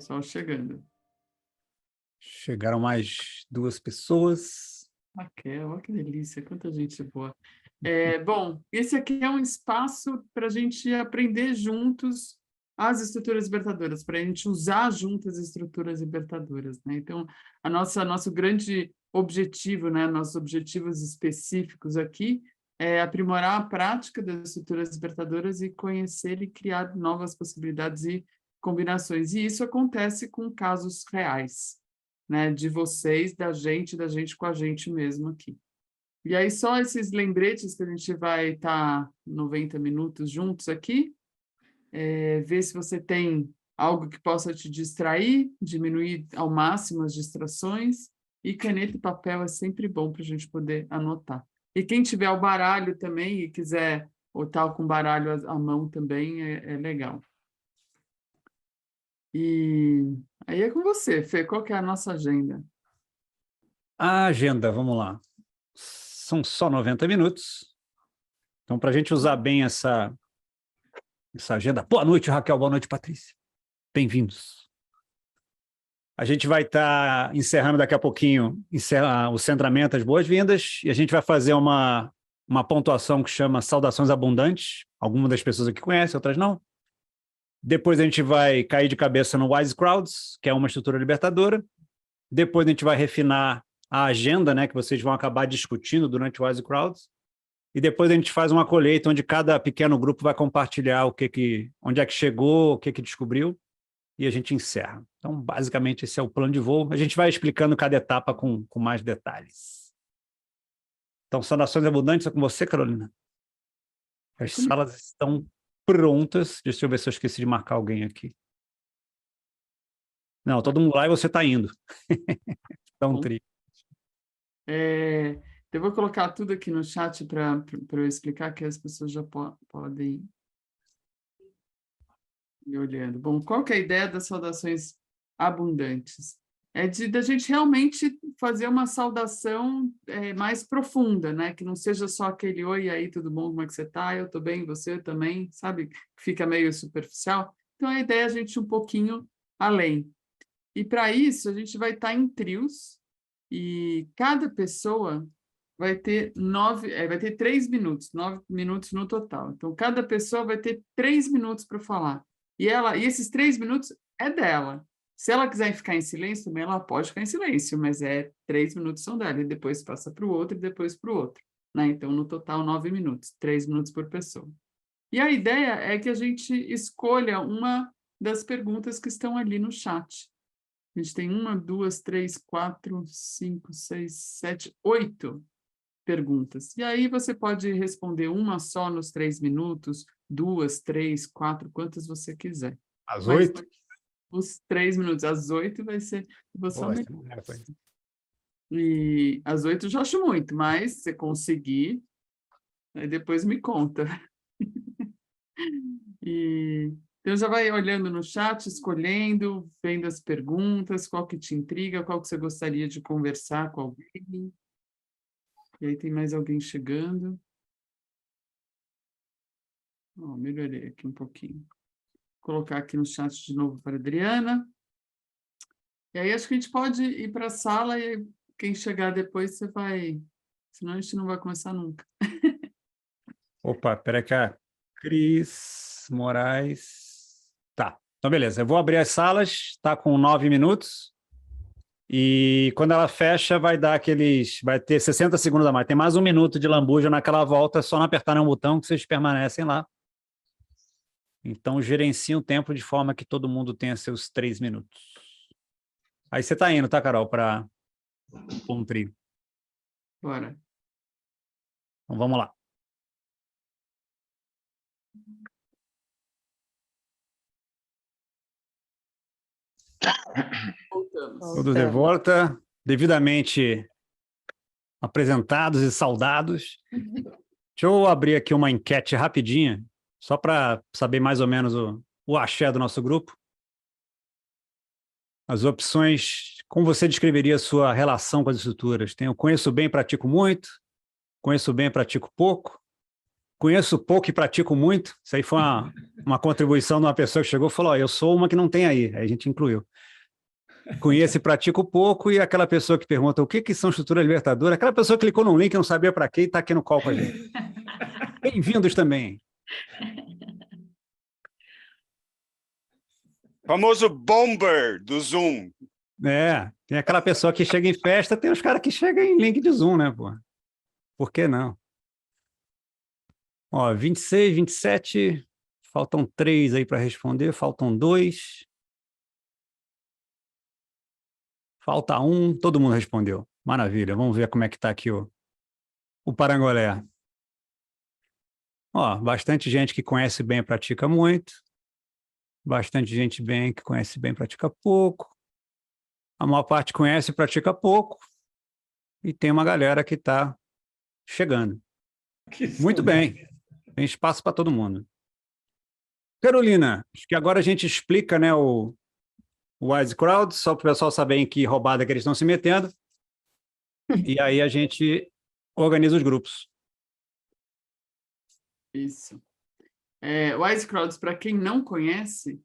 pessoal chegando. Chegaram mais 2 pessoas. Raquel, olha que delícia, quanta gente boa. Bom, esse aqui é um espaço para a gente aprender juntos as estruturas libertadoras, para a gente usar juntas as estruturas libertadoras, né? Então, nosso grande objetivo, né, nossos objetivos específicos aqui é aprimorar a prática das estruturas libertadoras e conhecer e criar novas possibilidades e combinações. E isso acontece com casos reais, né, de vocês, da gente com a gente mesmo aqui. E aí, só esses lembretes que a gente vai estar 90 minutos juntos aqui, ver se você tem algo que possa te distrair, diminuir ao máximo as distrações, e caneta e papel é sempre bom para a gente poder anotar. E quem tiver o baralho também e quiser ou tal com baralho à mão também, é legal. E aí é com você, Fê, qual que é a nossa agenda? A agenda, vamos lá. São só 90 minutos. Então, para a gente usar bem essa agenda... Boa noite, Raquel. Boa noite, Patrícia. Bem-vindos. A gente vai estar encerrando daqui a pouquinho o centramento, as boas-vindas, e a gente vai fazer uma pontuação que chama Saudações Abundantes. Algumas das pessoas aqui conhecem, outras não. Depois a gente vai cair de cabeça no Wise Crowds, que é uma estrutura libertadora. Depois a gente vai refinar a agenda, né, que vocês vão acabar discutindo durante o Wise Crowds. E depois a gente faz uma colheita onde cada pequeno grupo vai compartilhar onde é que chegou, o que descobriu, e a gente encerra. Então, basicamente, esse é o plano de voo. A gente vai explicando cada etapa com mais detalhes. Então, saudações abundantes, é com você, Carolina. As salas estão prontas. Deixa eu ver se eu esqueci de marcar alguém aqui. Não, todo mundo lá e você está indo. Então, triste. Eu vou colocar tudo aqui no chat para eu explicar, que as pessoas já podem ir olhando. Bom, qual que é a ideia das saudações abundantes? É da gente realmente fazer uma saudação mais profunda, né? Que não seja só aquele oi, aí, tudo bom, como é que você está? Eu estou bem, você também, sabe? Fica meio superficial. Então, a ideia é a gente ir um pouquinho além. E, para isso, a gente vai estar em trios, e cada pessoa vai ter 3 minutos, 9 minutos no total. Então, cada pessoa vai ter 3 minutos para falar. E esses 3 minutos é dela. Se ela quiser ficar em silêncio, também ela pode ficar em silêncio, mas 3 minutos são dela, e depois passa para o outro, e depois para o outro, né? Então, no total, 9 minutos, 3 minutos por pessoa. E a ideia é que a gente escolha uma das perguntas que estão ali no chat. A gente tem 1, 2, 3, 4, 5, 6, 7, 8 perguntas. E aí você pode responder uma só nos 3 minutos, 2, 3, 4, quantas você quiser. Às 8? Os 3 minutos, às 8 vai ser... E às 8 eu já acho muito, mas se você conseguir, aí depois me conta. Então já vai olhando no chat, escolhendo, vendo as perguntas, qual que te intriga, qual que você gostaria de conversar com alguém. E aí tem mais alguém chegando. Melhorei aqui um pouquinho. Vou colocar aqui no chat de novo para a Adriana. E aí acho que a gente pode ir para a sala, e quem chegar depois você vai... Senão a gente não vai começar nunca. Opa, peraí cá. Cris Moraes. Tá, então beleza. Eu vou abrir as salas, está com 9 minutos. E quando ela fecha, vai ter 60 segundos a mais. Tem mais 1 minuto de lambuja naquela volta, só não apertar um botão que vocês permanecem lá. Então, gerencia o tempo de forma que todo mundo tenha seus 3 minutos. Aí você está indo, tá, Carol, para um trio. Bora. Então, vamos lá. Voltamos. Todos de volta, devidamente apresentados e saudados. Deixa eu abrir aqui uma enquete rapidinha, só para saber mais ou menos o axé do nosso grupo. As opções, como você descreveria a sua relação com as estruturas? Tem o conheço bem, pratico muito, conheço bem, pratico pouco, Conheço pouco e pratico muito. Isso aí foi uma contribuição de uma pessoa que chegou e falou: ó, eu sou uma que não tem aí. Aí a gente incluiu. Conheço e pratico pouco, e aquela pessoa que pergunta o que são estruturas libertadoras, aquela pessoa que clicou num link, não sabia para quê e está aqui no call com a gente. Bem-vindos também. Famoso bomber do Zoom. Tem aquela pessoa que chega em festa, tem os caras que chegam em link de Zoom, né, pô? Por que não? Ó, 26, 27, faltam 3 aí para responder, faltam 2. Falta 1, todo mundo respondeu. Maravilha, vamos ver como é que está aqui o Parangolé. Ó, bastante gente que conhece bem e pratica muito. Bastante gente bem que conhece bem e pratica pouco. A maior parte conhece e pratica pouco. E tem uma galera que está chegando. Muito bem. Tem espaço para todo mundo. Carolina, acho que agora a gente explica, né, o Wise Crowd, só para o pessoal saber em que roubada que eles estão se metendo. E aí a gente organiza os grupos. Isso. Wise Crowds, para quem não conhece,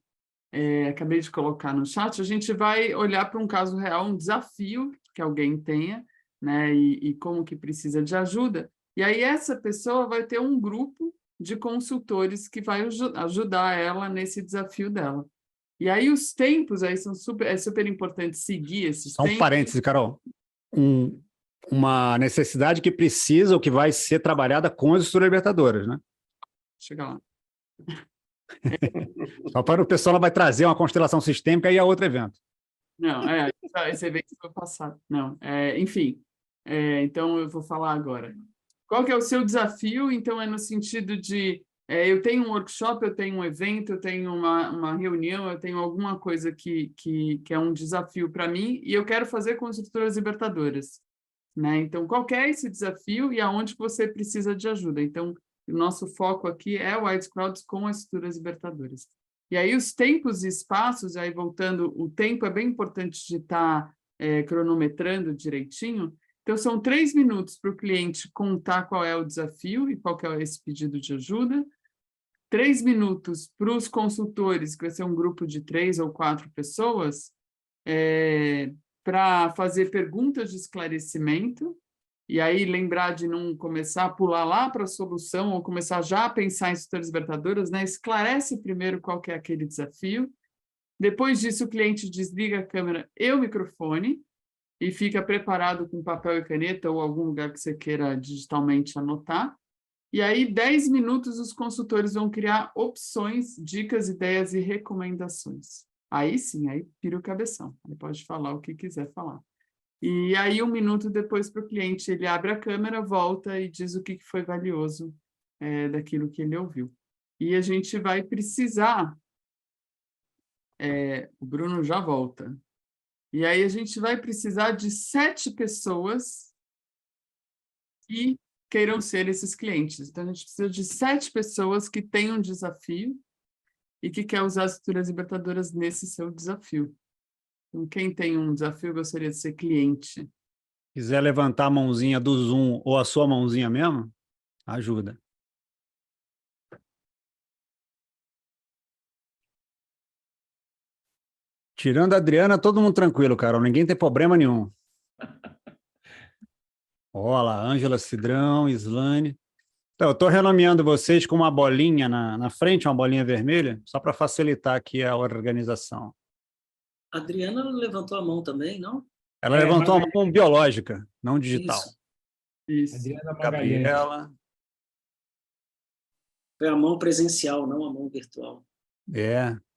acabei de colocar no chat, a gente vai olhar para um caso real, um desafio que alguém tenha, né, e como que precisa de ajuda. E aí essa pessoa vai ter um grupo de consultores que vai ajudar ela nesse desafio dela. E aí os tempos aí são super importante seguir esses Só um tempos. parêntese, Carol. Uma necessidade que precisa ou que vai ser trabalhada com as estruturas libertadoras, né? Chega lá. Só para o pessoal, ela vai trazer uma constelação sistêmica e a outro evento. Não, esse evento foi passado. Não, enfim. Então, eu vou falar agora. Qual que é o seu desafio? Então, é no sentido de eu tenho um workshop, eu tenho um evento, eu tenho uma reunião, eu tenho alguma coisa que é um desafio para mim e eu quero fazer com as estruturas libertadoras. Né? Então, qual que é esse desafio e aonde que você precisa de ajuda? Então, o nosso foco aqui é o Wise Crowds com as estruturas libertadoras. E aí os tempos e espaços, aí voltando, o tempo é bem importante de estar cronometrando direitinho. Então, são 3 minutos para o cliente contar qual é o desafio e qual que é esse pedido de ajuda. 3 minutos para os consultores, que vai ser um grupo de 3 ou 4 pessoas, para fazer perguntas de esclarecimento, e aí lembrar de não começar a pular lá para a solução ou começar já a pensar em estruturas libertadoras, né? Esclarece primeiro qual que é aquele desafio. Depois disso, o cliente desliga a câmera e o microfone e fica preparado com papel e caneta ou algum lugar que você queira digitalmente anotar. E aí, 10 minutos, os consultores vão criar opções, dicas, ideias e recomendações. Aí sim, aí pira o cabeção. Ele pode falar o que quiser falar. E aí, 1 minuto depois para o cliente, ele abre a câmera, volta e diz o que foi valioso daquilo que ele ouviu. E a gente vai precisar... o Bruno já volta. E aí a gente vai precisar de 7 pessoas que queiram ser esses clientes. Então, a gente precisa de 7 pessoas que têm um desafio e que quer usar as estruturas libertadoras nesse seu desafio. Então, quem tem um desafio gostaria de ser cliente. Quiser levantar a mãozinha do Zoom ou a sua mãozinha mesmo, ajuda. Tirando a Adriana, todo mundo tranquilo, Carol. Ninguém tem problema nenhum. Olha lá, Ângela Cidrão, Islane. Então, eu estou renomeando vocês com uma bolinha na frente, uma bolinha vermelha, só para facilitar aqui a organização. A Adriana levantou a mão também, não? Ela levantou a mão biológica, não digital. Isso. Adriana Magalhães. Gabriela. Foi a mão presencial, não a mão virtual.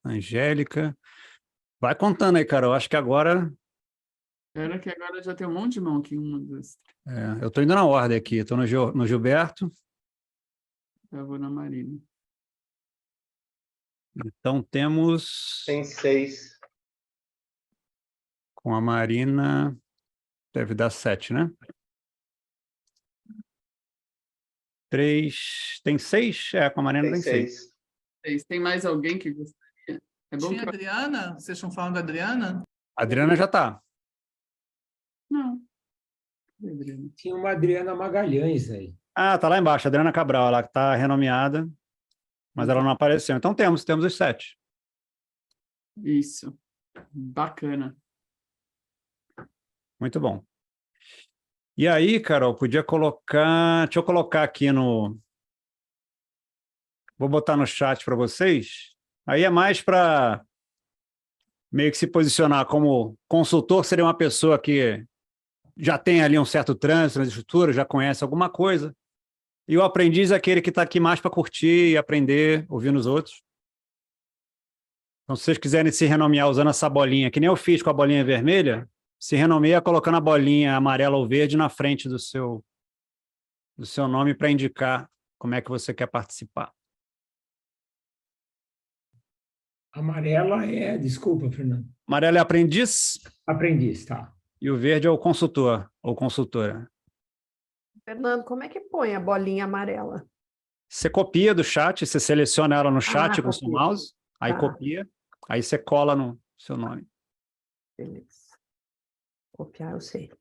Angélica. Vai contando aí, Carol. Acho que agora... Espera que agora já tem um monte de mão aqui. eu estou indo na ordem aqui. Estou no Gilberto. Eu vou na Marina. Então temos... Tem 6. Com a Marina... Deve dar 7, né? 3... Tem 6? Com a Marina tem 6. Tem mais alguém que gostaria? É bom Tinha que... Adriana? Vocês estão falando da Adriana? A Adriana já está. Não. Adriana. Tinha uma Adriana Magalhães aí. Ah, tá lá embaixo, Adriana Cabral, ela está renomeada, mas ela não apareceu. Então temos os 7. Isso. Bacana. Muito bom. E aí, Carol, podia colocar... Deixa eu colocar aqui no... Vou botar no chat para vocês. Aí é mais para meio que se posicionar como consultor, seria uma pessoa que já tem ali um certo trânsito na estrutura, já conhece alguma coisa. E o aprendiz é aquele que está aqui mais para curtir e aprender, ouvindo os outros. Então, se vocês quiserem se renomear usando essa bolinha, que nem eu fiz com a bolinha vermelha, se renomeia colocando a bolinha amarela ou verde na frente do seu nome para indicar como é que você quer participar. Amarela é, desculpa, Fernando. Amarelo é aprendiz Aprendiz, tá. e o verde é o consultor ou consultora. Fernando, como é que põe a bolinha amarela? Você copia do chat, você seleciona ela no chat com o seu copia. mouse, aí Tá. copia, aí você cola no seu nome. Beleza. Copiar, eu sei.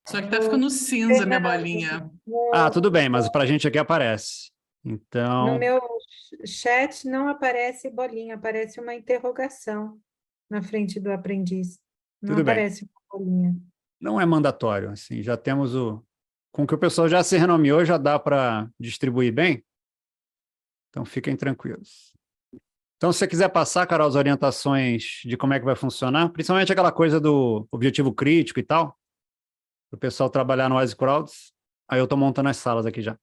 Só que tá ficando cinza minha bolinha. Ah, tudo bem, mas para a gente aqui aparece. Então, No meu chat não aparece bolinha, aparece uma interrogação na frente do aprendiz. Não Tudo bem. aparece uma bolinha. não é mandatório, assim, já temos com que o pessoal já se renomeou, já dá para distribuir bem. Então, fiquem tranquilos. Então, se você quiser passar, Carol, as orientações de como é que vai funcionar, principalmente aquela coisa do objetivo crítico e tal, para o pessoal trabalhar no Wise Crowds, aí eu estou montando as salas aqui já.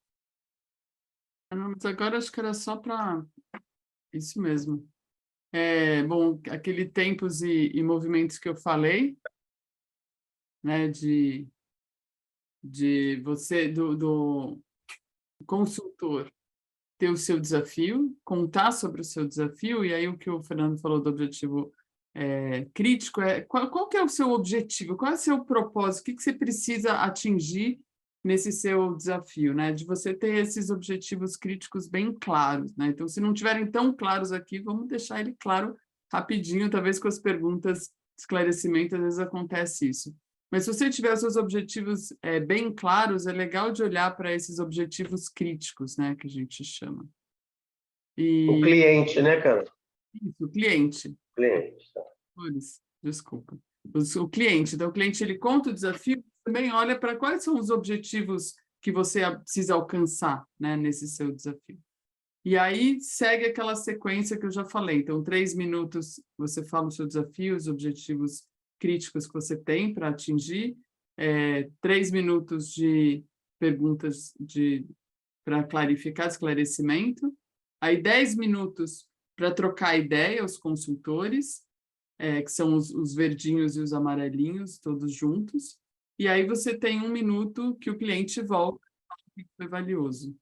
Não, mas agora acho que era só para isso mesmo. Bom, aquele tempos e movimentos que eu falei, né, de você, do consultor, ter o seu desafio, contar sobre o seu desafio, e aí o que o Fernando falou do objetivo crítico qual que é o seu objetivo, qual é o seu propósito, o que você precisa atingir nesse seu desafio, né? De você ter esses objetivos críticos bem claros, né? Então, se não tiverem tão claros aqui, vamos deixar ele claro rapidinho, talvez com as perguntas, esclarecimento, às vezes acontece isso. Mas se você tiver os seus objetivos bem claros, é legal de olhar para esses objetivos críticos, né? Que a gente chama. O cliente, né, cara? Isso, o cliente. Cliente, tá. Desculpa. O cliente. Então, o cliente, ele conta o desafio, também olha para quais são os objetivos que você precisa alcançar, né, nesse seu desafio. E aí, segue aquela sequência que eu já falei. Então, 3 minutos, você fala o seu desafio, os objetivos críticos que você tem para atingir, 3 minutos de perguntas para clarificar, esclarecimento, aí 10 minutos para trocar ideia aos consultores, que são os verdinhos e os amarelinhos, todos juntos, e aí você tem 1 minuto que o cliente volta, que foi valioso.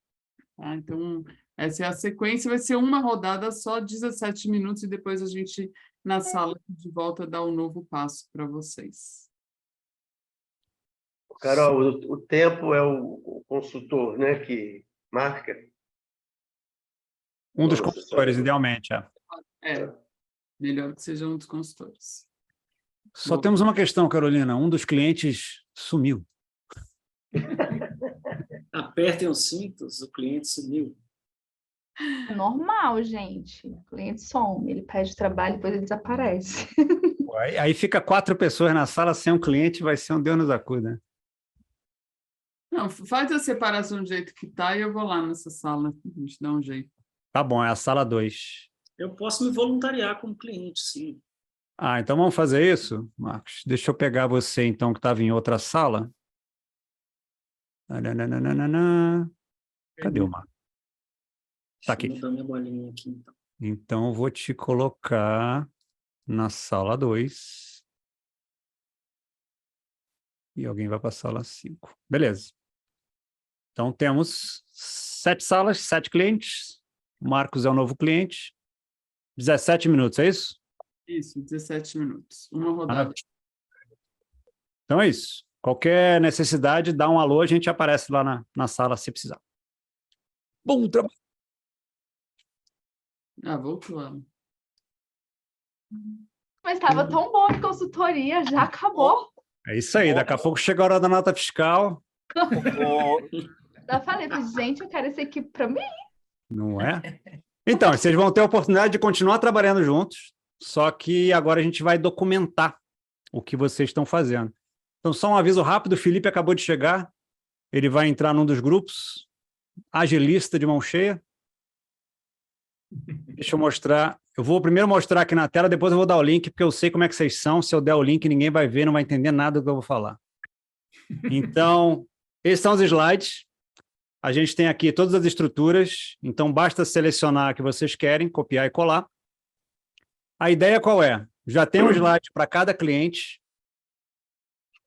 Tá? Então, essa é a sequência, vai ser uma rodada só, 17 minutos, e depois a gente, na sala de volta, dá um novo passo para vocês. Carol, o tempo é o consultor, né, que marca? Um dos consultores, idealmente, Melhor que seja um dos consultores. Só temos uma questão, Carolina. Um dos clientes sumiu. Apertem os cintos, o cliente sumiu. É normal, gente. O cliente some, ele pede trabalho, depois ele desaparece. Aí fica 4 pessoas na sala sem um cliente, vai ser um Deus nos acuda. Não, faz a separação do jeito que está e eu vou lá nessa sala. A gente dá um jeito. Tá bom, é a sala 2. Eu posso me voluntariar como cliente, sim. Ah, então vamos fazer isso, Marcos? Deixa eu pegar você, então, que estava em outra sala. Cadê o Marcos? Tá aqui. Deixa eu mudar minha bolinha aqui, então. Então, eu vou te colocar na sala 2. E alguém vai para a sala 5. Beleza. Então, temos 7 salas, 7 clientes. O Marcos é o novo cliente. 17 minutos, é isso? Isso, 17 minutos. Uma rodada. Então é isso. Qualquer necessidade, dá um alô, a gente aparece lá na sala se precisar. Bom trabalho. Voltou lá. Mas estava tão bom a consultoria, já acabou. É isso aí, daqui a pouco chega a hora da nota fiscal. Já falei, gente, eu quero essa equipe para mim. Não é? Então, vocês vão ter a oportunidade de continuar trabalhando juntos, só que agora a gente vai documentar o que vocês estão fazendo. Então, só um aviso rápido, o Felipe acabou de chegar, ele vai entrar num dos grupos, agilista de mão cheia. Deixa eu mostrar. Eu vou primeiro mostrar aqui na tela, depois eu vou dar o link, porque eu sei como é que vocês são. Se eu der o link, ninguém vai ver, não vai entender nada do que eu vou falar. Então, esses são os slides. A gente tem aqui todas as estruturas, então basta selecionar a que vocês querem, copiar e colar. A ideia qual é? Já tem um slide para cada cliente.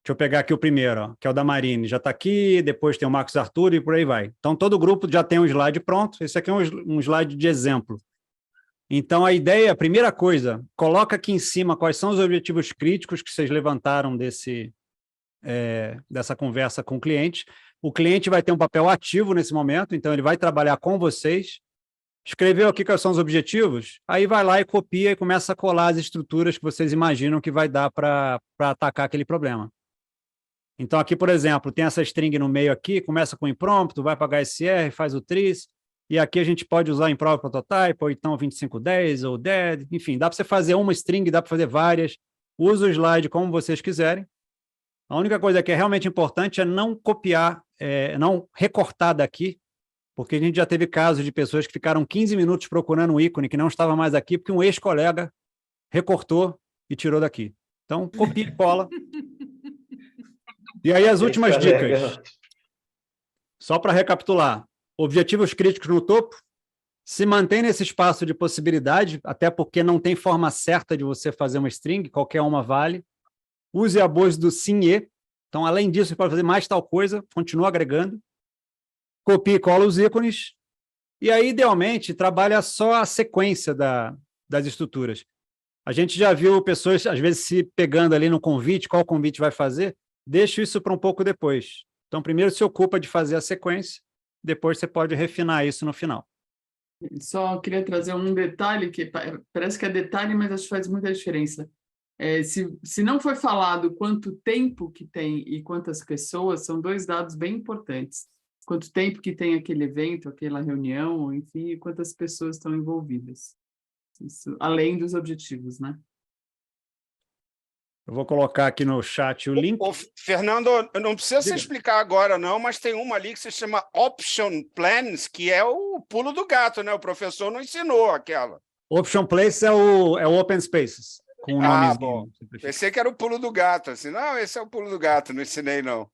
Deixa eu pegar aqui o primeiro, ó, que é o da Marine. Já está aqui, depois tem o Marcos Arthur e por aí vai. Então, todo grupo já tem um slide pronto. Esse aqui é um slide de exemplo. Então, a ideia, a primeira coisa, coloca aqui em cima quais são os objetivos críticos que vocês levantaram dessa conversa com o cliente. O cliente vai ter um papel ativo nesse momento, então ele vai trabalhar com vocês. Escreveu aqui quais são os objetivos, aí vai lá e copia e começa a colar as estruturas que vocês imaginam que vai dar para atacar aquele problema. Então, aqui, por exemplo, tem essa string no meio aqui, começa com impromptu, vai para HSR, faz o tris, e aqui a gente pode usar improv prototype, ou então 2510, ou dead, enfim, dá para você fazer uma string, dá para fazer várias, usa o slide como vocês quiserem. A única coisa que é realmente importante é não copiar, não recortar daqui, porque a gente já teve casos de pessoas que ficaram 15 minutos procurando um ícone que não estava mais aqui, porque um ex-colega recortou e tirou daqui. Então, copia e cola. E aí as últimas dicas. Só para recapitular. Objetivos críticos no topo. Se mantém nesse espaço de possibilidade, até porque não tem forma certa de você fazer uma string, qualquer uma vale. Use a voz do sim e. Então, além disso, você pode fazer mais tal coisa, continua agregando. Copia e cola os ícones. E aí, idealmente, trabalha só a sequência das estruturas. A gente já viu pessoas, às vezes, se pegando ali no convite, qual convite vai fazer. Deixa isso para um pouco depois. Então, primeiro se ocupa de fazer a sequência, depois você pode refinar isso no final. Só queria trazer um detalhe, que parece que é detalhe, mas acho que faz muita diferença. Se não foi falado quanto tempo que tem e quantas pessoas, são dois dados bem importantes. Quanto tempo que tem aquele evento, aquela reunião, enfim, e quantas pessoas estão envolvidas. Isso, além dos objetivos, né? Eu vou colocar aqui no chat o link. Fernando, não precisa se explicar agora, não, mas tem uma ali que se chama Option Plans, que é o pulo do gato, né? O professor não ensinou aquela. Option Place é o Open Spaces, com o nome. Bom. Pensei que era o pulo do gato. Assim, não, esse é o pulo do gato, não ensinei, não.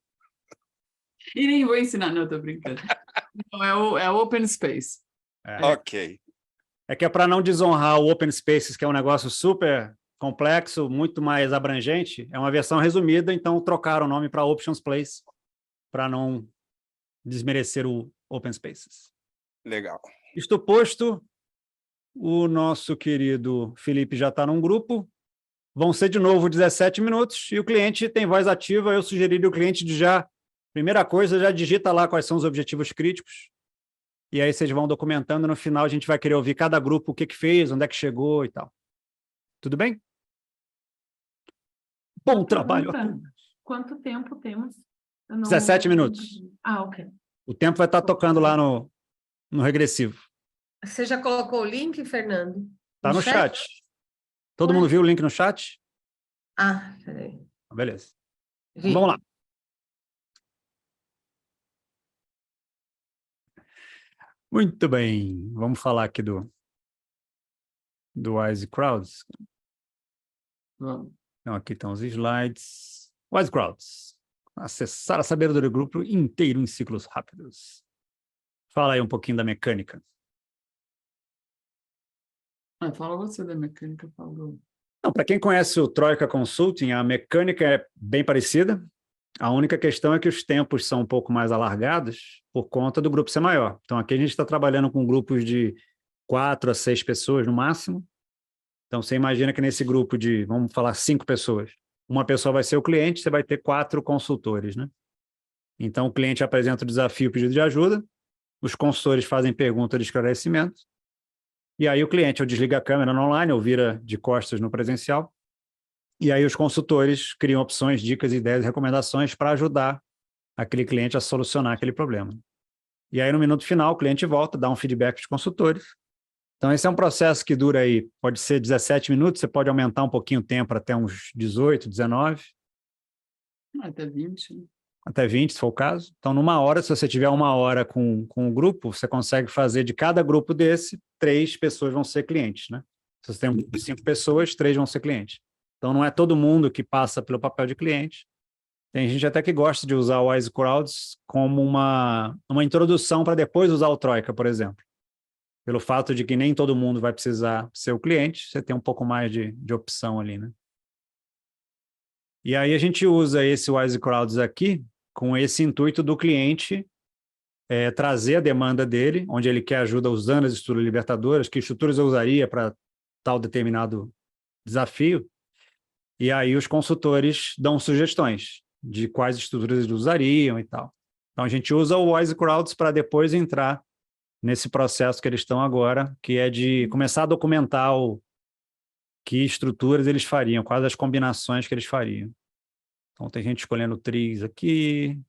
E nem vou ensinar, não, tô brincando. Não, é o Open Space. Ok. É que é para não desonrar o Open Spaces, que é um negócio super complexo, muito mais abrangente, é uma versão resumida, então trocaram o nome para Options Place, para não desmerecer o Open Spaces. Legal. Isto posto, o nosso querido Felipe já está num grupo, vão ser de novo 17 minutos, e o cliente tem voz ativa, eu sugeriria o cliente de primeira coisa, já digita lá quais são os objetivos críticos, e aí vocês vão documentando, no final a gente vai querer ouvir cada grupo, o que fez, onde é que chegou e tal. Tudo bem? Bom trabalho. Quanto tempo temos? 17 minutos. Ok. O tempo vai estar tocando lá no regressivo. Você já colocou o link, Fernando? Está no chat. Todo mundo viu o link no chat? Ah, peraí. Beleza. Vi. Vamos lá. Muito bem. Vamos falar aqui do Wise Crowds. Vamos. Então, aqui estão os slides. Wise Crowds. Acessar a sabedoria do grupo inteiro em ciclos rápidos. Fala aí um pouquinho da mecânica. Fala você da mecânica, Paulo. Não, para quem conhece o Troika Consulting, a mecânica é bem parecida. A única questão é que os tempos são um pouco mais alargados por conta do grupo ser maior. Então, aqui a gente está trabalhando com grupos de 4 a 6 pessoas no máximo. Então, você imagina que nesse grupo de, vamos falar, 5 pessoas, uma pessoa vai ser o cliente, você vai ter 4 consultores, né? Então, o cliente apresenta o desafio, o pedido de ajuda, os consultores fazem pergunta de esclarecimento, e aí o cliente ou desliga a câmera no online ou vira de costas no presencial, e aí os consultores criam opções, dicas, ideias e recomendações para ajudar aquele cliente a solucionar aquele problema. E aí, no minuto final, o cliente volta, dá um feedback dos consultores. Então, esse é um processo que dura aí, pode ser 17 minutos, você pode aumentar um pouquinho o tempo até uns 18, 19. Até 20, né? Até 20, se for o caso. Então, numa hora, se você tiver uma hora com o grupo, você consegue fazer de cada grupo desse, 3 pessoas vão ser clientes, né? Se você tem 5 pessoas, 3 vão ser clientes. Então, não é todo mundo que passa pelo papel de cliente. Tem gente até que gosta de usar o Wise Crowds como uma introdução para depois usar o Troika, por exemplo. Pelo fato de que nem todo mundo vai precisar ser o cliente, você tem um pouco mais de opção ali, né? E aí a gente usa esse Wise Crowds aqui com esse intuito do cliente trazer a demanda dele, onde ele quer ajuda usando as estruturas libertadoras, que estruturas eu usaria para tal determinado desafio, e aí os consultores dão sugestões de quais estruturas eles usariam e tal. Então a gente usa o Wise Crowds para depois entrar nesse processo que eles estão agora, que é de começar a documentar que estruturas eles fariam, quais as combinações que eles fariam. Então tem gente escolhendo trees aqui.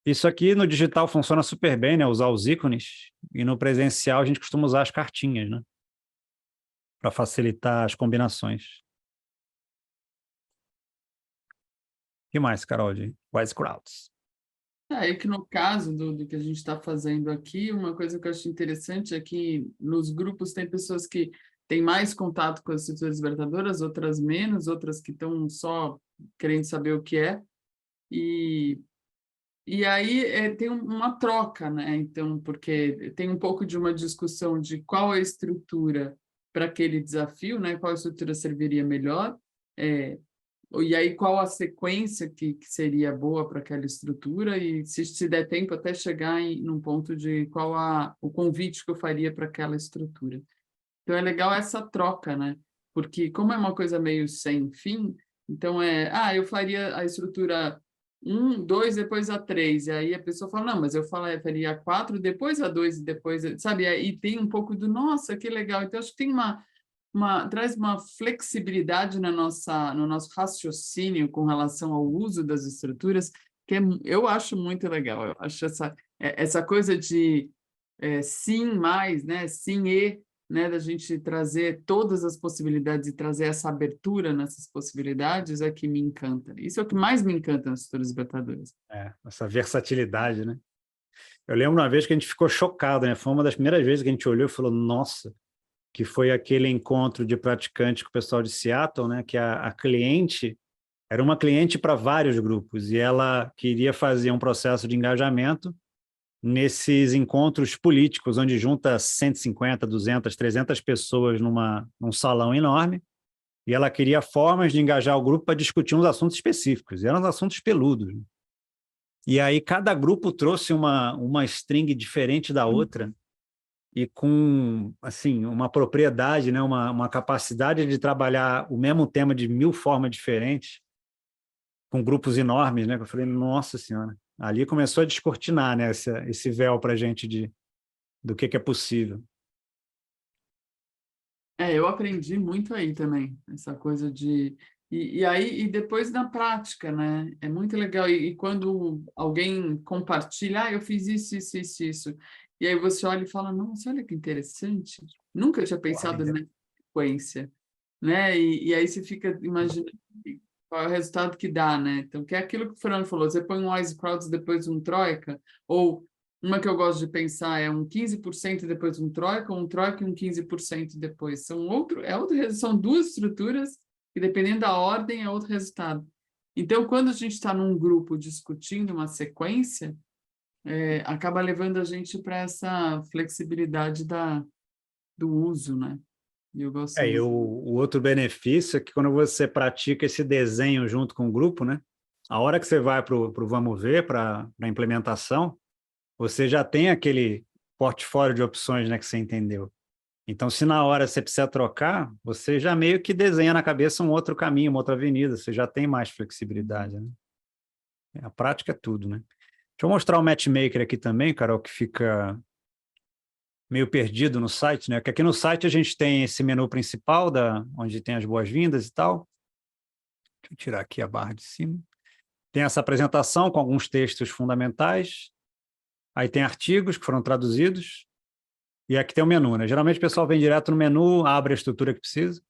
Isso aqui no digital funciona super bem, né? Usar os ícones, e no presencial a gente costuma usar as cartinhas, né? Para facilitar as combinações. O que mais, Carol, de Wise Crowds? É que no caso do que a gente está fazendo aqui, uma coisa que eu acho interessante é que nos grupos tem pessoas que têm mais contato com as estruturas libertadoras, outras menos, outras que estão só querendo saber o que é. E aí tem uma troca, né? Então, porque tem um pouco de uma discussão de qual é a estrutura para aquele desafio, né? Qual estrutura serviria melhor, e aí qual a sequência que seria boa para aquela estrutura, e se der tempo até chegar num ponto de qual o convite que eu faria para aquela estrutura. Então é legal essa troca, né? Porque como é uma coisa meio sem fim, então eu faria a estrutura 1, 2, depois a 3, e aí a pessoa fala, não, mas eu faria a 4, depois a 2, e depois, sabe? E tem um pouco do, nossa, que legal. Então acho que tem traz uma flexibilidade no nosso raciocínio com relação ao uso das estruturas, que eu acho muito legal. Eu acho essa coisa de sim mais, né? Sim e, né? Da gente trazer todas as possibilidades e trazer essa abertura nessas possibilidades é que me encanta. Isso é o que mais me encanta nas estruturas libertadoras. Essa versatilidade, né? Eu lembro uma vez que a gente ficou chocado, né? Foi uma das primeiras vezes que a gente olhou e falou, nossa, que foi aquele encontro de praticante com o pessoal de Seattle, né? Que a cliente era uma cliente para vários grupos e ela queria fazer um processo de engajamento nesses encontros políticos, onde junta 150, 200, 300 pessoas num salão enorme, e ela queria formas de engajar o grupo para discutir uns assuntos específicos, e eram assuntos peludos. E aí cada grupo trouxe uma string diferente da outra, e com assim, uma propriedade, né? uma capacidade de trabalhar o mesmo tema de 1000 formas diferentes, com grupos enormes, né? Que eu falei, nossa senhora, ali começou a descortinar, né? esse véu para a gente do que é possível. Eu aprendi muito aí também, essa coisa de... E depois na prática, né? É muito legal. E quando alguém compartilha, eu fiz isso. E aí você olha e fala, nossa, olha que interessante. Nunca tinha pensado nessa sequência, né? E aí você fica imaginando qual é o resultado que dá, né? Então, que é aquilo que o Fernando falou, você põe um Wise Crowds depois um Troika, ou uma que eu gosto de pensar é um 15% depois um Troika e um 15% depois. São duas estruturas e dependendo da ordem é outro resultado. Então, quando a gente está num grupo discutindo uma sequência, acaba levando a gente para essa flexibilidade do uso, né? E eu gosto o outro benefício é que quando você pratica esse desenho junto com o grupo, né? A hora que você vai para o Vamos Ver, para a implementação, você já tem aquele portfólio de opções, né, que você entendeu. Então, se na hora você precisa trocar, você já meio que desenha na cabeça um outro caminho, uma outra avenida, você já tem mais flexibilidade, né? A prática é tudo, né? Deixa eu mostrar o Matchmaker aqui também, Carol, que fica meio perdido no site, né? Porque aqui no site a gente tem esse menu principal, onde tem as boas-vindas e tal. Deixa eu tirar aqui a barra de cima. tem essa apresentação com alguns textos fundamentais, aí tem artigos que foram traduzidos, e aqui tem o menu, né? Geralmente o pessoal vem direto no menu, abre a estrutura que precisa,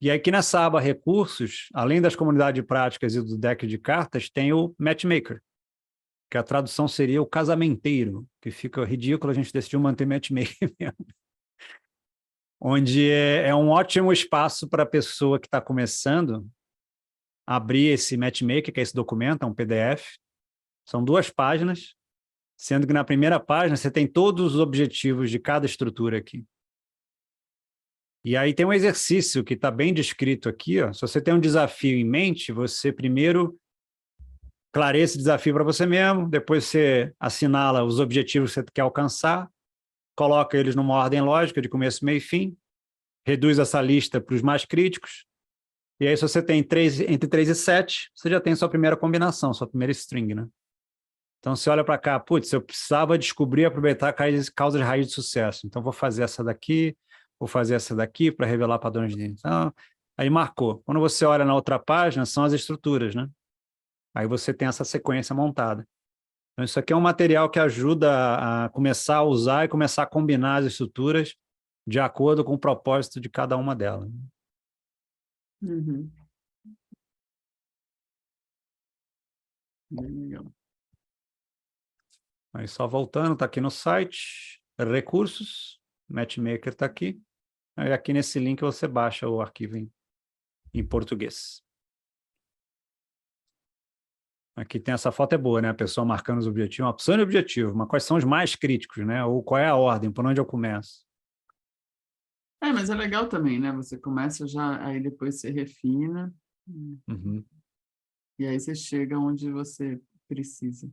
e aí aqui nessa aba recursos, além das comunidades de práticas e do deck de cartas, tem o Matchmaker, que a tradução seria o casamenteiro, que fica ridículo, a gente decidiu manter Matchmaker mesmo. Onde é um ótimo espaço para a pessoa que está começando abrir esse Matchmaker, que é esse documento, é um PDF. São 2 páginas, sendo que na primeira página você tem todos os objetivos de cada estrutura aqui. E aí tem um exercício que está bem descrito aqui. Ó. Se você tem um desafio em mente, você primeiro clareia esse desafio para você mesmo, depois você assinala os objetivos que você quer alcançar, coloca eles numa ordem lógica, de começo, meio e fim, reduz essa lista para os mais críticos, e aí se você tem entre 3 e 7, você já tem sua primeira combinação, sua primeira string, né? Então você olha para cá, putz, eu precisava descobrir e aproveitar causas de raiz de sucesso, então vou fazer essa daqui para revelar padrões de... Então, aí marcou. Quando você olha na outra página, são as estruturas, né? Aí você tem essa sequência montada. Então, isso aqui é um material que ajuda a começar a usar e começar a combinar as estruturas de acordo com o propósito de cada uma delas. Uhum. Bem legal. Aí só voltando, está aqui no site, recursos, Matchmaker está aqui. Aí aqui nesse link você baixa o arquivo em português. Aqui tem essa foto, é boa, né? A pessoa marcando os objetivos, uma opção de objetivo, mas quais são os mais críticos, né? Ou qual é a ordem, por onde eu começo? Mas é legal também, né? Você começa já, aí depois você refina, Uhum. e aí você chega onde você precisa.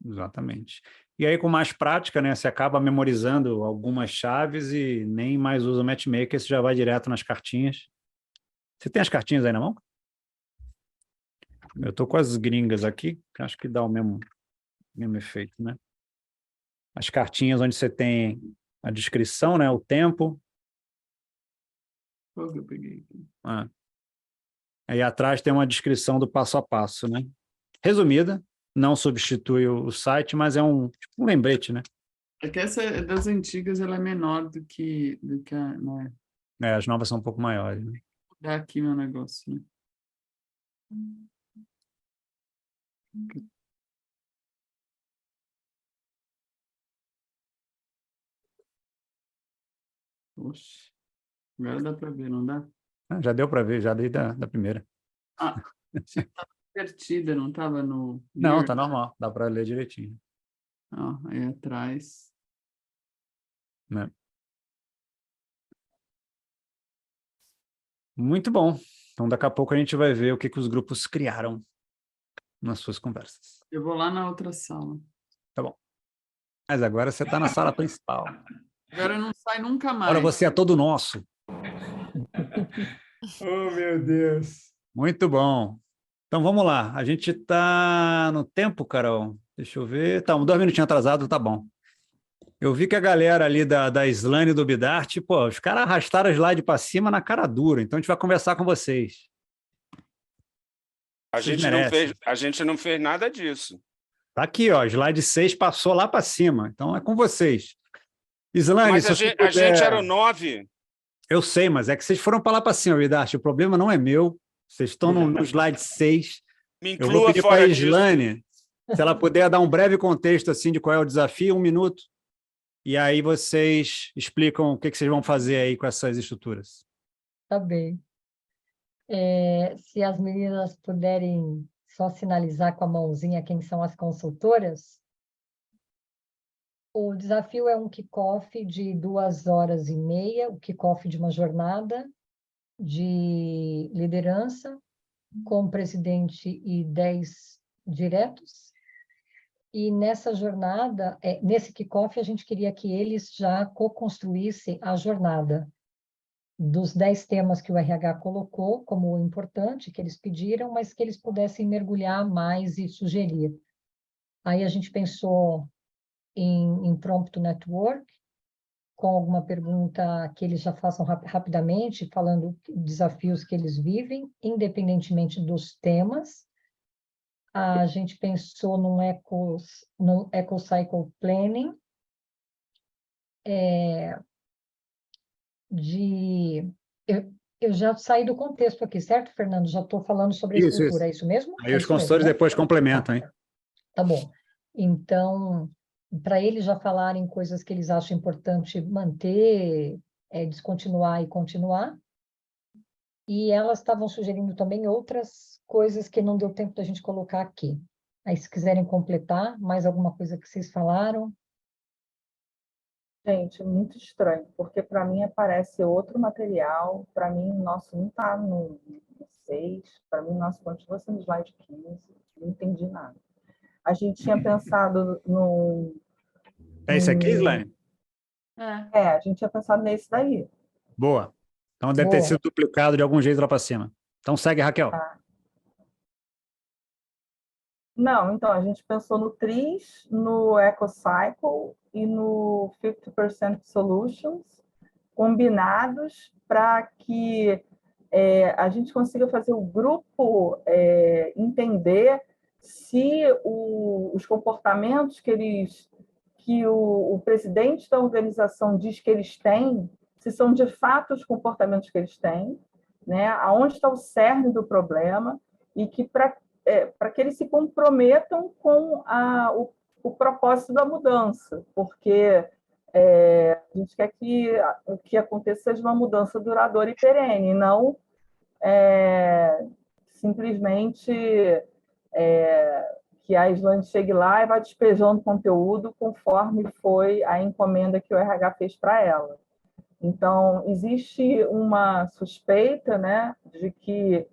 Exatamente. E aí, com mais prática, né? Você acaba memorizando algumas chaves e nem mais usa o Matchmaker, você já vai direto nas cartinhas. Você tem as cartinhas aí na mão? Eu estou com as gringas aqui, que acho que dá o mesmo efeito, né? As cartinhas onde você tem a descrição, né? O tempo. Qual que eu peguei aqui? Aí atrás tem uma descrição do passo a passo, né? Resumida, não substitui o site, mas é tipo um lembrete, né? É que essa das antigas, ela é menor do que a... Né? As novas são um pouco maiores, né? Vou dar aqui meu negócio, né? Oxe, agora dá para ver, não dá? Já deu para ver, já desde da primeira. Estava invertida, não estava no... Não, tá normal, dá para ler direitinho. Aí atrás... Né? Muito bom. Então, daqui a pouco a gente vai ver o que os grupos criaram nas suas conversas. Eu vou lá na outra sala. Tá bom. Mas agora você está na sala principal. Agora não sai nunca mais. Agora você é todo nosso. Oh, meu Deus. Muito bom. Então, vamos lá. A gente está no tempo, Carol. Deixa eu ver. Tá, 2 minutinhos atrasado, tá bom. Eu vi que a galera ali da Slane e do Bidart, pô, os caras arrastaram a slide para cima na cara dura. Então, a gente vai conversar com vocês. A gente não fez nada disso. Tá aqui, ó. Slide 6 passou lá para cima. Então, é com vocês. Slane, Mas a gente era o 9. Eu sei, mas é que vocês foram para lá para cima, Bidart. O problema não é meu. Vocês estão no slide 6. Me Eu vou inclua pedir para fora a disso. Slane, se ela puder dar um breve contexto assim de qual é o desafio, 1 minuto. E aí vocês explicam o que vocês vão fazer aí com essas estruturas. Tá bem. Se as meninas puderem só sinalizar com a mãozinha quem são as consultoras. O desafio é um kickoff de 2h30, o kickoff de uma jornada de liderança com o presidente e 10 diretos. E nessa jornada, nesse kickoff, a gente queria que eles já co-construíssem a jornada dos 10 temas que o RH colocou como importante, que eles pediram, mas que eles pudessem mergulhar mais e sugerir. Aí a gente pensou em Prompt Network, com alguma pergunta que eles já façam rapidamente, falando desafios que eles vivem, independentemente dos temas, a gente pensou num eco-cycle planning, eu já saí do contexto aqui, certo, Fernando? Já estou falando sobre a Isso, estrutura, isso. é isso mesmo? Aí É os isso mesmo, consultores né? depois complementam, hein? Tá bom. Então, para eles já falarem coisas que eles acham importante manter, descontinuar e continuar. E elas estavam sugerindo também outras coisas que não deu tempo da gente colocar aqui. Aí, se quiserem completar, mais alguma coisa que vocês falaram. Gente, muito estranho, porque para mim aparece outro material, para mim o nosso não está no 6, para mim o nosso continua sendo slide 15, não entendi nada. A gente tinha pensado no... É esse aqui, Slane? a gente tinha pensado nesse daí. Boa. Então deve ter sido duplicado de algum jeito lá para cima. Então segue, Raquel. Não, então, a gente pensou no TRIS, no EcoCycle e no 50% Solutions, combinados para que a gente consiga fazer o grupo entender se os comportamentos que o presidente da organização diz que eles têm, se são de fato os comportamentos que eles têm, né? Aonde está o cerne do problema, e que para que eles se comprometam com o propósito da mudança, porque a gente quer que o que aconteça seja uma mudança duradoura e perene, não simplesmente que a Islândia chegue lá e vá despejando conteúdo conforme foi a encomenda que o RH fez para ela. Então, existe uma suspeita, né, de que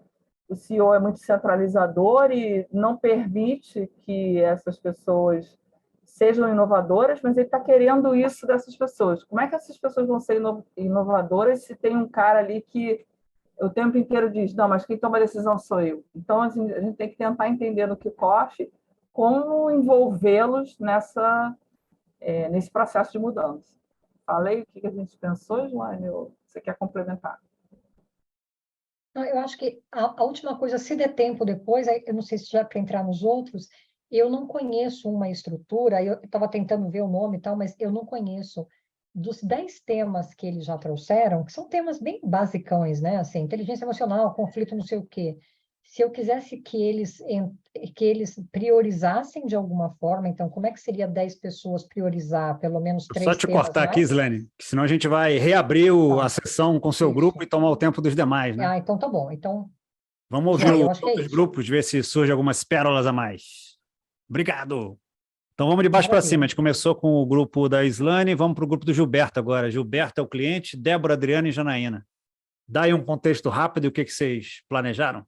o CEO é muito centralizador e não permite que essas pessoas sejam inovadoras, mas ele está querendo isso dessas pessoas. Como é que essas pessoas vão ser inovadoras se tem um cara ali que o tempo inteiro diz, não, mas quem toma a decisão sou eu? Então, assim, a gente tem que tentar entender no kickoff como envolvê-los nesse processo de mudança. Falei o que a gente pensou, Joane? Você quer complementar? Eu acho que a última coisa, se der tempo depois, eu não sei se já para entrar nos outros, eu não conheço uma estrutura, eu estava tentando ver o nome e tal, mas eu não conheço. Dos 10 temas que eles já trouxeram, que são temas bem basicões, né? Assim, inteligência emocional, conflito, não sei o quê. Se eu quisesse que eles priorizassem de alguma forma, então, como é que seria 10 pessoas priorizar pelo menos 3 Só te temas cortar mais? aqui, Slane, que senão a gente vai reabrir a sessão com o seu grupo e tomar o tempo dos demais, né? Então tá bom. Então, vamos ouvir os acho que outros grupos, ver se surgem algumas pérolas a mais. Obrigado. Então vamos de baixo para cima. A gente começou com o grupo da Islane, vamos para o grupo do Gilberto agora. Gilberto é o cliente, Débora, Adriana e Janaína. Dá aí um contexto rápido e o que vocês planejaram?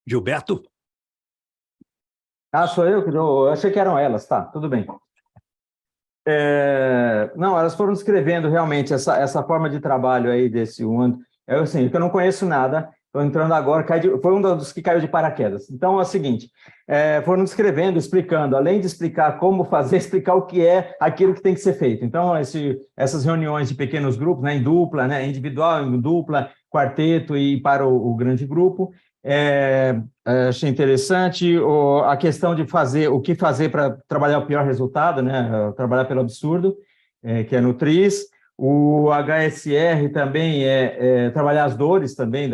Gilberto? Sou eu achei que eram elas, tá, tudo bem. Não, elas foram descrevendo realmente essa forma de trabalho aí desse One. Assim, que eu não conheço nada, estou entrando agora, foi um dos que caiu de paraquedas. Então, é o seguinte, foram descrevendo, explicando, além de explicar como fazer, explicar o que é aquilo que tem que ser feito. Então, essas reuniões de pequenos grupos, né, em dupla, né, individual, em dupla, quarteto e para o grande grupo, achei interessante a questão de fazer o que fazer para trabalhar o pior resultado, né? Trabalhar pelo absurdo, que é no TRIS. O HSR também trabalhar as dores também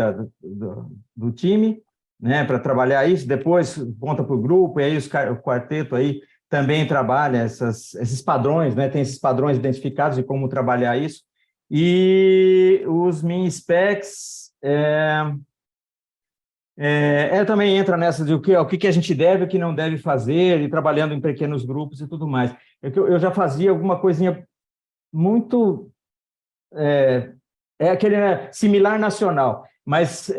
do time, né? Para trabalhar isso. Depois conta para o grupo, e aí o quarteto aí também trabalha esses padrões, né? Tem esses padrões identificados de como trabalhar isso. E os min specs também entra nessa de o que a gente deve e o que não deve fazer, e trabalhando em pequenos grupos e tudo mais. Eu já fazia alguma coisinha muito... aquele, né, similar nacional, mas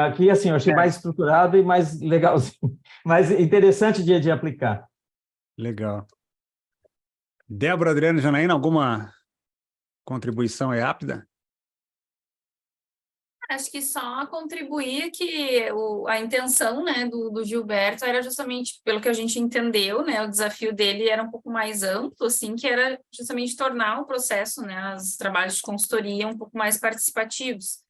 aqui, assim, eu achei mais estruturado e mais legalzinho, mais interessante de aplicar. Legal. Débora, Adriana e Janaína, alguma contribuição rápida? Acho que só contribuir que a intenção, né, do Gilberto era justamente, pelo que a gente entendeu, né, o desafio dele era um pouco mais amplo, assim, que era justamente tornar o processo, né, os trabalhos de consultoria um pouco mais participativos,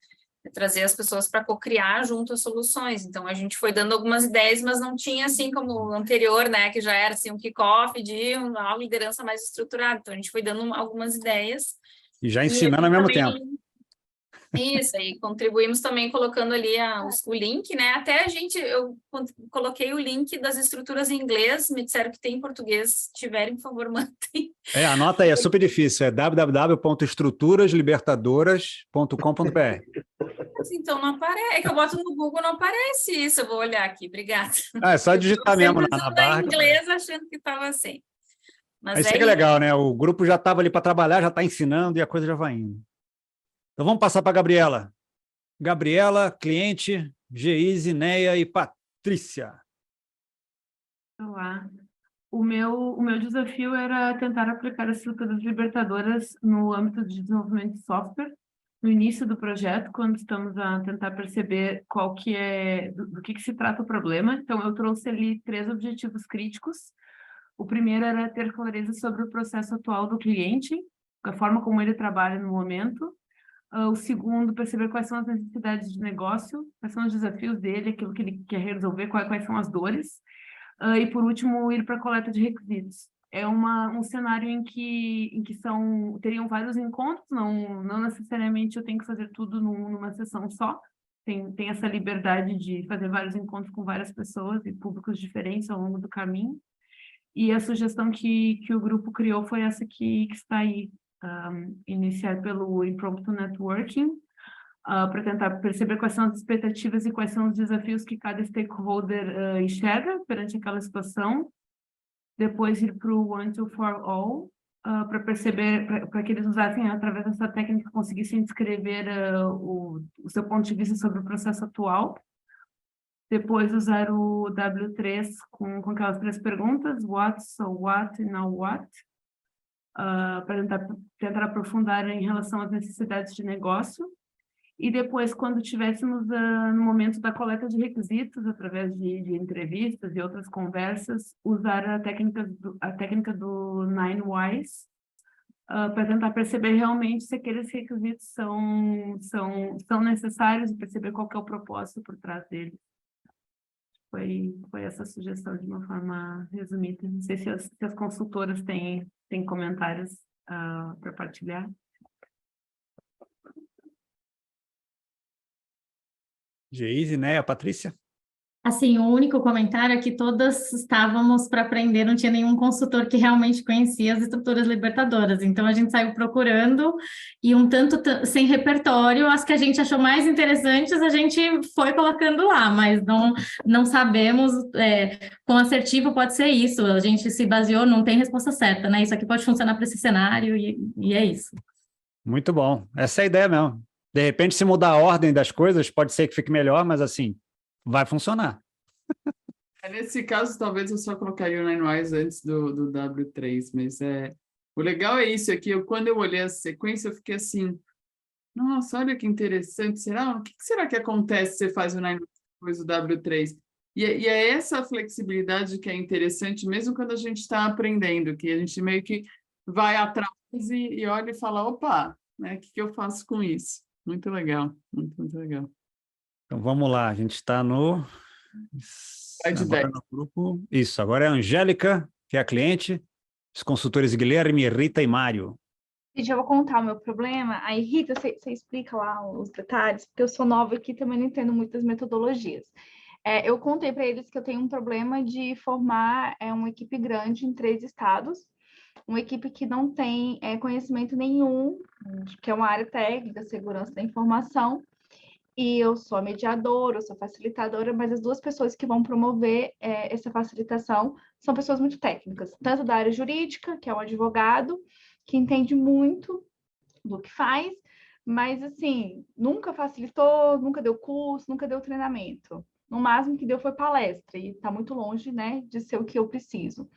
trazer as pessoas para co-criar junto as soluções. Então, a gente foi dando algumas ideias, mas não tinha, assim, como o anterior, né, que já era, assim, um kick-off de uma liderança mais estruturada. Então, a gente foi dando algumas ideias. E já ensinando ao mesmo tempo. Isso, aí contribuímos também colocando ali o link, né? Até eu coloquei o link das estruturas em inglês, me disseram que tem em português, se tiverem, por favor, mandem. Anota aí, é super difícil, é www.estruturaslibertadoras.com.br. Então não aparece, é que eu boto no Google, não aparece isso, eu vou olhar aqui, obrigada. É só digitar mesmo na barra. Em inglês, achando que estava assim. Mas isso é que é legal, né? O grupo já estava ali para trabalhar, já está ensinando e a coisa já vai indo. Então vamos passar para a Gabriela. Gabriela, cliente, Geise, Neia e Patrícia. Olá. O meu desafio era tentar aplicar as estruturas libertadoras no âmbito de desenvolvimento de software, no início do projeto, quando estamos a tentar perceber qual que é, do que se trata o problema. Então, eu trouxe ali 3 objetivos críticos. O primeiro era ter clareza sobre o processo atual do cliente, a forma como ele trabalha no momento. O segundo, perceber quais são as necessidades de negócio, quais são os desafios dele, aquilo que ele quer resolver, quais são as dores. E, por último, ir para a coleta de requisitos. É um cenário em que teriam vários encontros, não necessariamente eu tenho que fazer tudo numa sessão só. Tem essa liberdade de fazer vários encontros com várias pessoas e públicos diferentes ao longo do caminho. E a sugestão que o grupo criou foi essa que está aí, iniciar pelo Impromptu Networking, para tentar perceber quais são as expectativas e quais são os desafios que cada stakeholder enxerga perante aquela situação. Depois ir para o One to For All, para perceber, para que eles usassem, através dessa técnica, conseguissem descrever o seu ponto de vista sobre o processo atual. Depois usar o W3 com aquelas 3 perguntas, what, so what e now what, para tentar aprofundar em relação às necessidades de negócio. E depois, quando tivéssemos no momento da coleta de requisitos, através de entrevistas e outras conversas, usar a técnica do 9 Whys, para tentar perceber realmente se aqueles requisitos são necessários e perceber qual que é o propósito por trás deles. Foi essa sugestão de uma forma resumida. Não sei se as consultoras têm comentários para partilhar. Geise, Neia, Patrícia? Assim, o único comentário é que todas estávamos para aprender, não tinha nenhum consultor que realmente conhecia as estruturas libertadoras. Então, a gente saiu procurando e um tanto sem repertório, as que a gente achou mais interessantes, a gente foi colocando lá, mas não sabemos quão assertivo pode ser isso. A gente se baseou, não tem resposta certa, né? Isso aqui pode funcionar para esse cenário e é isso. Muito bom. Essa é a ideia mesmo. De repente, se mudar a ordem das coisas, pode ser que fique melhor, mas assim, vai funcionar. Nesse caso, talvez eu só colocaria o 9 Whys antes do W3, mas o legal é isso, é que quando eu olhei a sequência, eu fiquei assim, nossa, olha que interessante, o que será que acontece se você faz o 9 Whys depois do W3? E é essa flexibilidade que é interessante, mesmo quando a gente está aprendendo, que a gente meio que vai atrás e olha e fala, opa, né, o que eu faço com isso? Muito legal, muito legal. Então vamos lá, a gente está no grupo. Isso, agora é a Angélica, que é a cliente, os consultores Guilherme, Rita e Mário. Gente, eu vou contar o meu problema. Aí, Rita, você explica lá os detalhes, porque eu sou nova aqui e também não entendo muitas metodologias. Eu contei para eles que eu tenho um problema de formar uma equipe grande em 3 estados, uma equipe que não tem conhecimento nenhum, que é uma área técnica, segurança da informação, e eu sou a mediadora, eu sou facilitadora, mas as 2 pessoas que vão promover essa facilitação são pessoas muito técnicas, tanto da área jurídica, que é um advogado, que entende muito do que faz, mas, assim, nunca facilitou, nunca deu curso, nunca deu treinamento. No máximo que deu foi palestra, e está muito longe, né, de ser o que eu preciso.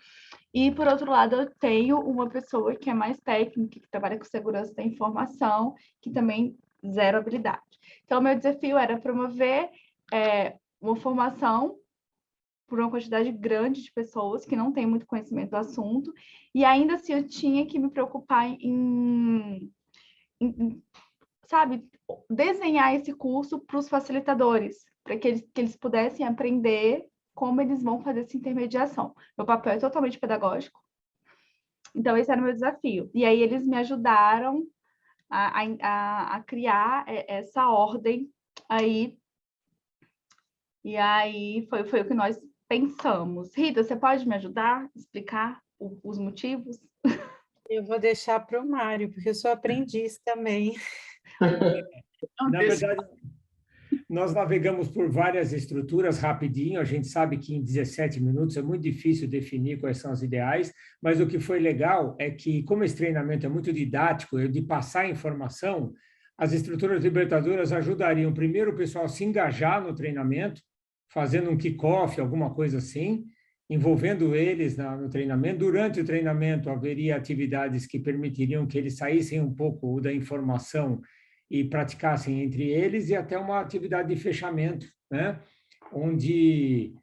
E, por outro lado, eu tenho uma pessoa que é mais técnica, que trabalha com segurança da informação, que também zero habilidade. Então, meu desafio era promover uma formação por uma quantidade grande de pessoas que não têm muito conhecimento do assunto, e ainda assim eu tinha que me preocupar em sabe, desenhar esse curso para os facilitadores, para que eles pudessem aprender como eles vão fazer essa intermediação. Meu papel é totalmente pedagógico, então esse era o meu desafio. E aí eles me ajudaram a criar essa ordem aí, e aí foi o que nós pensamos. Rita, você pode me ajudar a explicar os motivos? Eu vou deixar para o Mário, porque eu sou aprendiz também. Na verdade, nós navegamos por várias estruturas rapidinho, a gente sabe que em 17 minutos é muito difícil definir quais são as ideais, mas o que foi legal é que, como esse treinamento é muito didático, de passar informação, as estruturas libertadoras ajudariam primeiro o pessoal a se engajar no treinamento, fazendo um kick-off, alguma coisa assim, envolvendo eles no treinamento. Durante o treinamento, haveria atividades que permitiriam que eles saíssem um pouco da informação e praticassem entre eles, e até uma atividade de fechamento, né? Onde,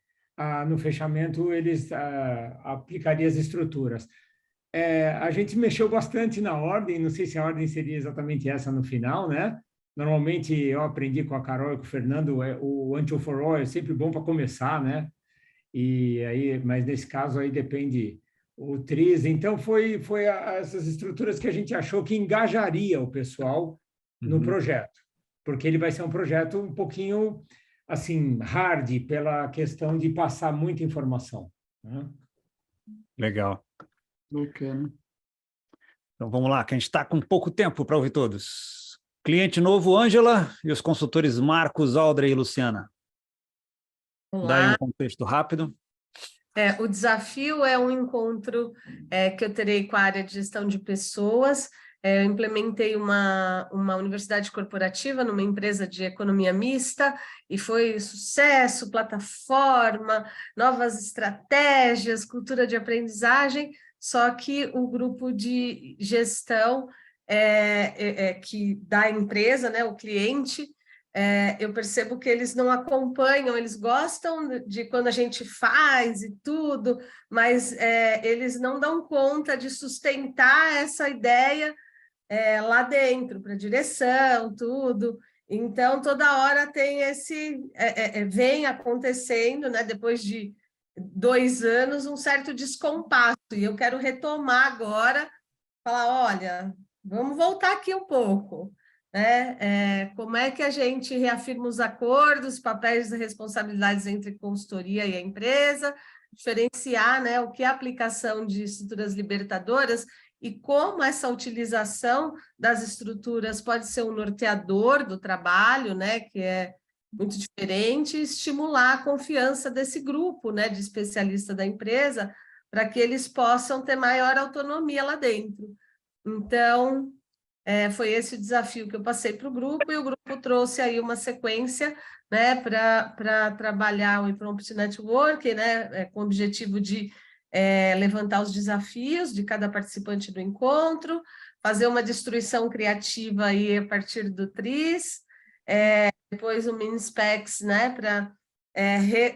no fechamento, eles aplicariam as estruturas. A gente mexeu bastante na ordem, não sei se a ordem seria exatamente essa no final, né? Normalmente, eu aprendi com a Carol e com o Fernando, o Until for All é sempre bom para começar, né? E aí, mas nesse caso aí depende o TRIS. Então, foi essas estruturas que a gente achou que engajaria o pessoal no projeto, porque ele vai ser um projeto um pouquinho, assim, hard, pela questão de passar muita informação, né? Legal. Bacana. Então, vamos lá, que a gente está com pouco tempo para ouvir todos. Cliente novo, Ângela, e os consultores Marcos, Aldrey e Luciana. Dá aí um contexto rápido. O desafio é um encontro que eu terei com a área de gestão de pessoas. Eu implementei uma universidade corporativa numa empresa de economia mista e foi sucesso, plataforma, novas estratégias, cultura de aprendizagem, só que o grupo de gestão que da empresa, né, o cliente, eu percebo que eles não acompanham, eles gostam de quando a gente faz e tudo, mas eles não dão conta de sustentar essa ideia lá dentro, para a direção, tudo. Então, toda hora tem vem acontecendo, né, depois de 2 anos, um certo descompasso, e eu quero retomar agora, falar, olha, vamos voltar aqui um pouco, né? Como é que a gente reafirma os acordos, papéis e responsabilidades entre consultoria e a empresa, diferenciar, né, o que é a aplicação de estruturas libertadoras e como essa utilização das estruturas pode ser um norteador do trabalho, né, que é muito diferente, e estimular a confiança desse grupo, né, de especialistas da empresa, para que eles possam ter maior autonomia lá dentro. Então, foi esse o desafio que eu passei para o grupo, e o grupo trouxe aí uma sequência, né, para trabalhar o Imprompt Network, né, com o objetivo de levantar os desafios de cada participante do encontro, fazer uma destruição criativa aí a partir do TRIS, depois o MinSpecs, né, para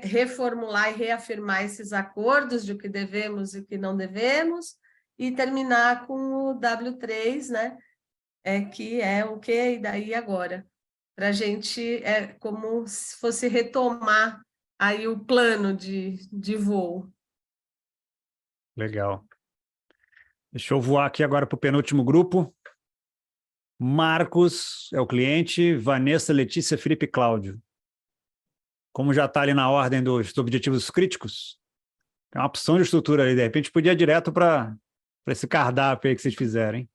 reformular e reafirmar esses acordos de o que devemos e o que não devemos, e terminar com o W3, né, que é o que e daí agora. Para a gente, como se fosse retomar aí o plano de voo. Legal. Deixa eu voar aqui agora para o penúltimo grupo. Marcos é o cliente, Vanessa, Letícia, Felipe e Cláudio. Como já está ali na ordem dos objetivos críticos, tem uma opção de estrutura ali, de repente podia ir direto para esse cardápio aí que vocês fizerem.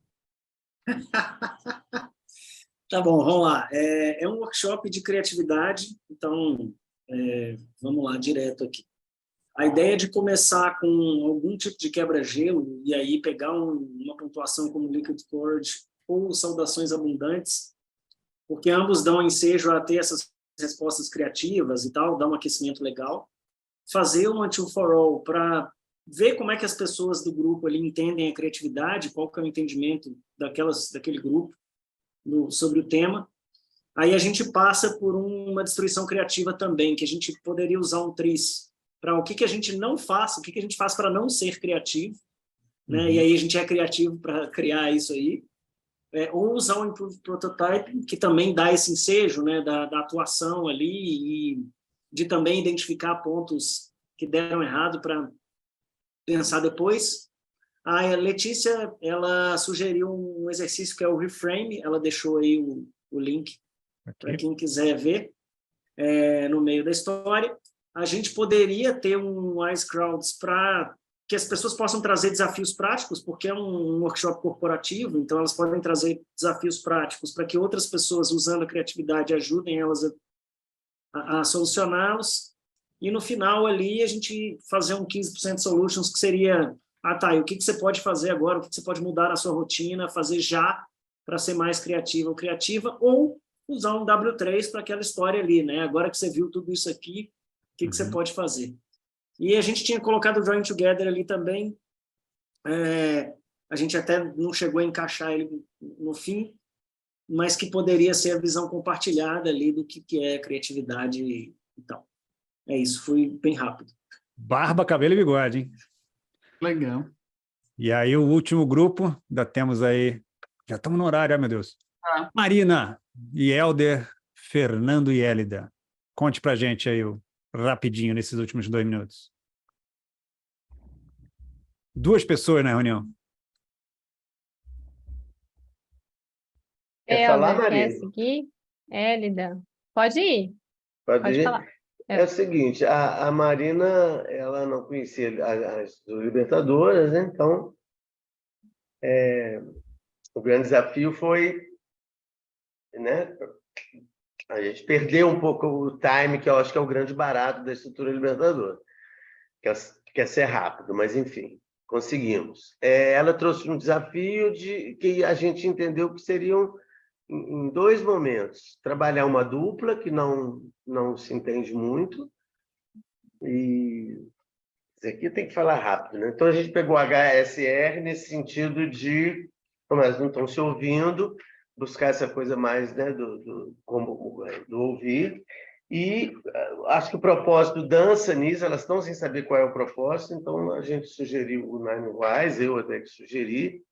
Tá bom, vamos lá. É um workshop de criatividade, então vamos lá, direto aqui. A ideia é de começar com algum tipo de quebra-gelo e aí pegar uma pontuação como Liquid Courage ou Saudações Abundantes, porque ambos dão ensejo a ter essas respostas criativas e tal, dá um aquecimento legal. Fazer um Until for All para ver como é que as pessoas do grupo ali entendem a criatividade, qual que é o entendimento daquele grupo sobre o tema. Aí a gente passa por uma destruição criativa também, que a gente poderia usar um tris para o que a gente não faz, o que a gente faz para não ser criativo, né? E aí a gente é criativo para criar isso aí. Ou usar um Improved Prototype, que também dá esse ensejo, né, da atuação ali e de também identificar pontos que deram errado para pensar depois. A Letícia, ela sugeriu um exercício que é o Reframe, ela deixou aí o link para quem quiser ver no meio da história. A gente poderia ter um Wise Crowds para que as pessoas possam trazer desafios práticos, porque é um workshop corporativo, então elas podem trazer desafios práticos para que outras pessoas, usando a criatividade, ajudem elas a solucioná-los. E no final ali a gente fazer um 15% solutions, que seria, tá, e o que você pode fazer agora, o que você pode mudar na sua rotina, fazer já para ser mais criativa ou criativa, ou usar um W3 para aquela história ali, né? Agora que você viu tudo isso aqui, o que você pode fazer? E a gente tinha colocado o Drawing Together ali também, a gente até não chegou a encaixar ele no fim, mas que poderia ser a visão compartilhada ali do que é criatividade e tal. É isso, fui bem rápido. Barba, cabelo e bigode, hein? Legal. E aí o último grupo, ainda temos aí, já estamos no horário, meu Deus. Marina e Helder, Fernando e Hélida. Conte pra gente aí rapidinho nesses últimos 2 minutos. 2 pessoas na reunião. Quer falar, Helder, Marina? quer seguir? Hélida, pode ir. Pode ir? Falar. É o seguinte, a Marina, ela não conhecia as Libertadoras, né? Então o grande desafio foi, né, a gente perdeu um pouco o time, que eu acho que é o grande barato da estrutura libertadora, que é ser rápido, mas enfim, conseguimos. Ela trouxe um desafio que a gente entendeu que seriam em 2 momentos: trabalhar uma dupla que não se entende muito, e isso aqui tem que falar rápido, né? Então a gente pegou HSR nesse sentido de, como elas não estão se ouvindo, buscar essa coisa mais, né, do ouvir. E acho que o propósito dança nisso, elas estão sem saber qual é o propósito, então a gente sugeriu o Nine Wise, eu até que sugeri.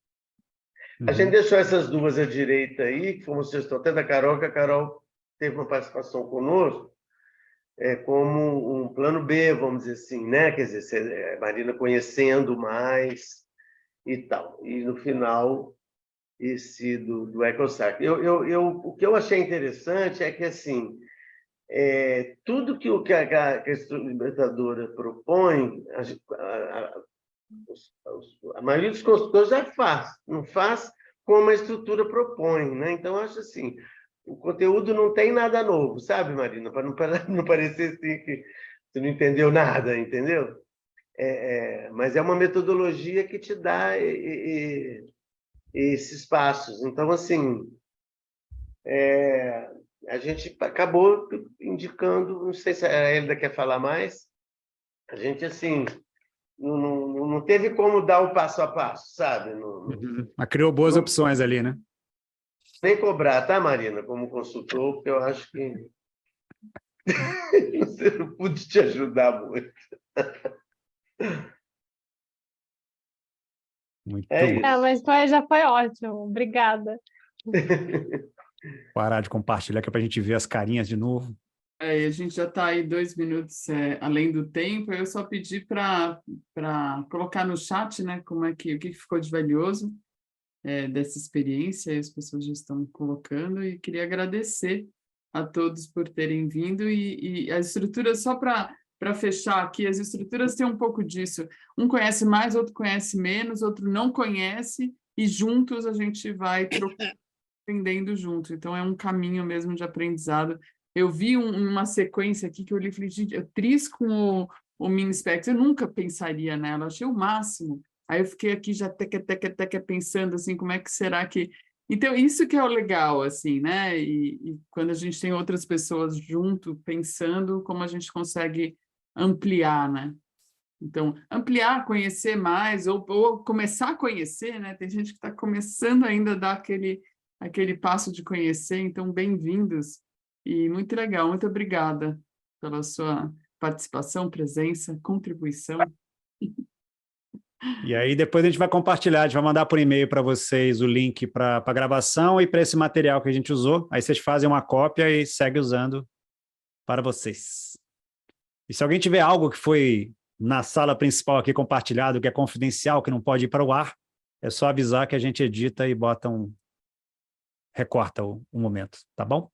A gente deixou essas 2 à direita aí, que foi uma sugestão até da Carol, que a Carol teve uma participação conosco, como um plano B, vamos dizer assim, né? Quer dizer, a Marina conhecendo mais e tal. E no final, esse do EcoSac. O que eu achei interessante é que, assim, tudo que a Libertadora propõe, a maioria dos consultores já faz, não faz como a estrutura propõe, né? Então, eu acho assim, o conteúdo não tem nada novo, sabe, Marina? Para não parecer assim que você não entendeu nada, entendeu? Mas é uma metodologia que te dá esses passos. Então, assim, a gente acabou indicando, não sei se a Hélida quer falar mais, a gente, assim, não teve como dar o passo a passo, sabe? Mas criou boas opções ali, né? Sem cobrar, tá, Marina? Como consultor, porque eu acho que não pude te ajudar muito. Muito isso. Mas já foi ótimo, obrigada. Parar de compartilhar, que é para a gente ver as carinhas de novo. E a gente já está aí 2 minutos além do tempo. Eu só pedi para colocar no chat, né, o que ficou de valioso dessa experiência, e as pessoas já estão colocando, e queria agradecer a todos por terem vindo, e as estruturas, só para fechar aqui, as estruturas têm um pouco disso, um conhece mais, outro conhece menos, outro não conhece, e juntos a gente vai aprendendo junto, então é um caminho mesmo de aprendizado. Eu vi uma sequência aqui que eu li e falei, gente, eu tris com o Minispecs, eu nunca pensaria nela, achei o máximo. Aí eu fiquei aqui já teca pensando assim, como é que será que... Então, isso que é o legal, assim, né? E quando a gente tem outras pessoas junto, pensando como a gente consegue ampliar, né? Então, ampliar, conhecer mais, ou começar a conhecer, né? Tem gente que está começando ainda a dar aquele aquele passo de conhecer, então bem-vindos e muito legal, muito obrigada pela sua participação, presença, contribuição. E aí depois a gente vai compartilhar, a gente vai mandar por e-mail para vocês o link para a gravação e para esse material que a gente usou. Aí vocês fazem uma cópia e seguem usando para vocês. E se alguém tiver algo que foi na sala principal aqui compartilhado, que é confidencial, que não pode ir para o ar, é só avisar que a gente edita e recorta o momento, tá bom?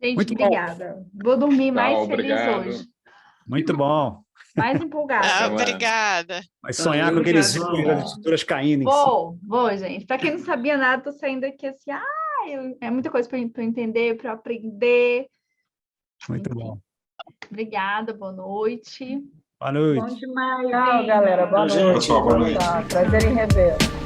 Gente, Muito bom. obrigada. Vou dormir mais feliz hoje. Muito bom. Mais empolgada. Obrigada. Vai sonhar com aqueles filmes das estruturas caindo. Vou, gente. Para quem não sabia nada, tô saindo aqui assim, é muita coisa para eu entender, para eu aprender. Muito bom. Obrigada, boa noite. Boa noite. Bom demais. Tchau, galera. Boa noite. Pessoal, boa noite. Prazer em rever.